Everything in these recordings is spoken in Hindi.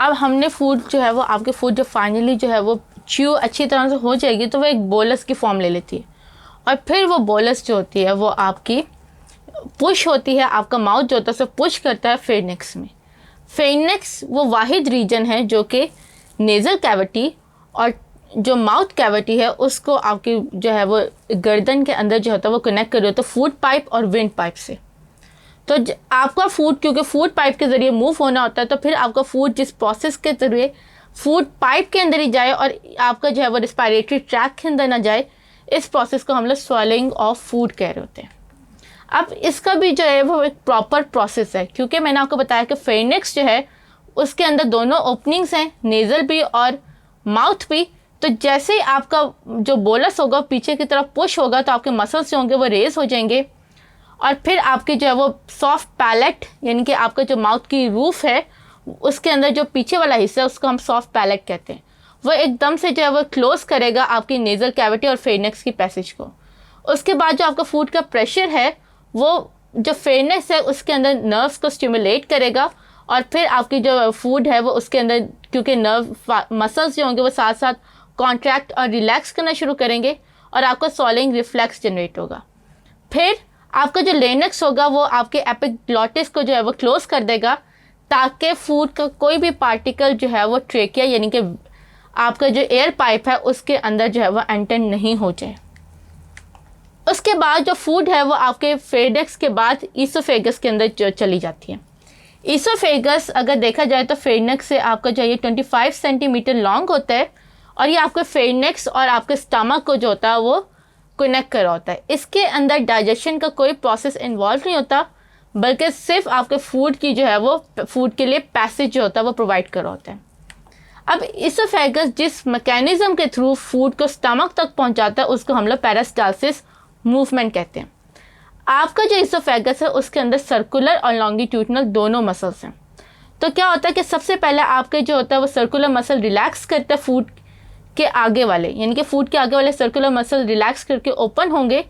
अब हमने फूड जो है वो आपके फूड जो फाइनली जो है वो च्यू अच्छी तरह से हो जाएगी तो वो एक बोलस की फॉर्म ले लेती है और फिर वो बोलस जो होती है वो आपकी पुश होती है, आपका माउथ जो होता है उसे पुश करता है फेरिंक्स में। फेरिंक्स वो वाहिद रीजन है जो कि नेज़ल कैविटी और जो माउथ कैविटी है उसको आपकी जो है वो गर्दन के अंदर जो होता है वो कनेक्ट कर रही होता है फूड पाइप और विंड पाइप से। तो आपका फूड क्योंकि फूड पाइप के ज़रिए मूव होना होता है तो फिर आपका फूड जिस प्रोसेस के ज़रिए फूड पाइप के अंदर ही जाए और आपका जो है वो रिस्पायरेटरी ट्रैक के अंदर ना जाए, इस प्रोसेस को हम लोग स्वॉलोइंग ऑफ फूड कह रहे होते हैं। अब इसका भी जो है वो एक प्रॉपर प्रोसेस है क्योंकि मैंने आपको बताया कि फेरिंक्स जो है उसके अंदर दोनों ओपनिंग्स हैं, नेज़ल भी और माउथ भी। तो जैसे ही आपका जो बोलस होगा पीछे की तरफ पुश होगा तो आपके मसल्स जो होंगे वो रेज हो जाएंगे और फिर आपके जो है वो सॉफ्ट पैलेट यानी कि आपका जो माउथ की रूफ है उसके अंदर जो पीछे वाला हिस्सा है उसको हम सॉफ्ट पैलेट कहते हैं, वो एकदम से जो है वो क्लोज करेगा आपकी नेज़ल कैविटी और फेरिंक्स की पैसेज को। उसके बाद जो आपका फूड का प्रेशर है वो जो फेरिंक्स है उसके अंदर नर्व्स को स्टिमुलेट करेगा और फिर आपकी जो फूड है वो उसके अंदर क्योंकि नर्व मसल्स जो होंगे वो साथ साथ कॉन्ट्रैक्ट और रिलैक्स करना शुरू करेंगे और आपका स्वॉलोइंग रिफ्लेक्स जनरेट होगा। फिर आपका जो लेनक्स होगा वो आपके एपिग्लॉटिस को जो है वो क्लोज कर देगा ताकि फूड का कोई भी पार्टिकल जो है वो ट्रेकिया यानी कि आपका जो एयर पाइप है उसके अंदर जो है वो एंटर नहीं हो जाए। उसके बाद जो फूड है वो आपके फेरिंक्स के बाद ईसोफेगस के अंदर जो चली जाती है। ईसोफेगस अगर देखा जाए तो फेरिंक्स से आपका जो ये 25 सेंटीमीटर लॉन्ग होता है और ये आपके फेरिंक्स और आपके स्टमक को जो होता है वो कनेक्ट कर रहा होता है। इसके अंदर डाइजेशन का कोई प्रोसेस इन्वॉल्व नहीं होता बल्कि सिर्फ आपके फूड की जो है वो फूड के लिए पैसेज जो होता है वो प्रोवाइड कर रहा होता है। अब ईसोफेगस जिस मैकेनिज्म के थ्रू फूड को स्टमक तक पहुंचाता है उसको हम लोग पेरिस्टालसिस मूवमेंट कहते हैं। आपका जो ईसोफेगस है उसके अंदर सर्कुलर और लॉन्गिट्यूडनल दोनों मसल्स हैं। तो क्या होता है कि सबसे पहले आपके जो होता है वो सर्कुलर मसल रिलैक्स करता है फूड के आगे वाले यानी कि फूड के आगे वाले सर्कुलर मसल रिलैक्स करके ओपन होंगे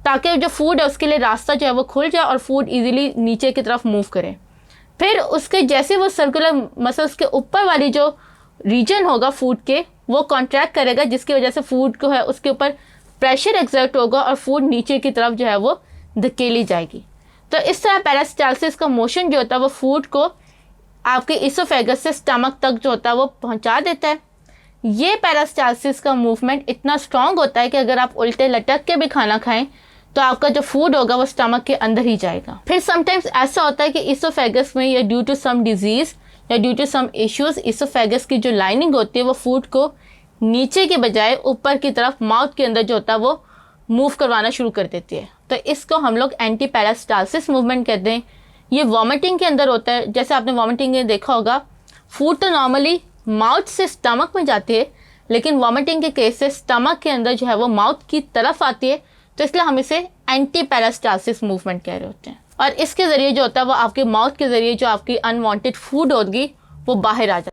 ताकि जो फूड है उसके लिए रास्ता जो है वो खुल जाए और फूड इजीली नीचे की तरफ मूव करे। फिर उसके जैसे वो सर्कुलर मसल्स के ऊपर वाली जो रीजन होगा फूड के वो कॉन्ट्रैक्ट करेगा जिसकी वजह से फूड को है उसके ऊपर प्रेशर एक्सर्ट होगा और फूड नीचे की तरफ जो है वो धकेली जाएगी। तो इस तरह पेरिस्टालसिस का मोशन जो होता है वो फूड को आपके ईसोफेगस से स्टमक तक जो होता है वो पहुंचा देता है। ये पेरिस्टालसिस का मूवमेंट इतना स्ट्रॉन्ग होता है कि अगर आप उल्टे लटक के भी खाना खाएं तो आपका जो फूड होगा वो स्टमक के अंदर ही जाएगा। फिर समटाइम्स ऐसा होता है कि ईसोफेगस में या ड्यू टू सम डिजीज़ या due to some issues oesophagus की जो लाइनिंग होती है वो फूड को नीचे के बजाय ऊपर की तरफ माउथ के अंदर जो होता है वो मूव करवाना शुरू कर देती है। तो इसको हम लोग एंटी पेरिस्टालसिस मूवमेंट कहते हैं। ये वॉमिटिंग के अंदर होता है। जैसे आपने वॉमिटिंग में देखा होगा फूड तो नॉर्मली माउथ से स्टमक में जाती है लेकिन वॉमिटिंग के केस से स्टमक के अंदर जो है वो माउथ की तरफ आती है, तो इसलिए हम इसे एंटी पेरिस्टालसिस मूवमेंट कह रहे होते हैं। और इसके ज़रिए जो होता है वो आपके माउथ के ज़रिए जो आपकी अनवांटेड फूड होगी वो बाहर आ जाती है।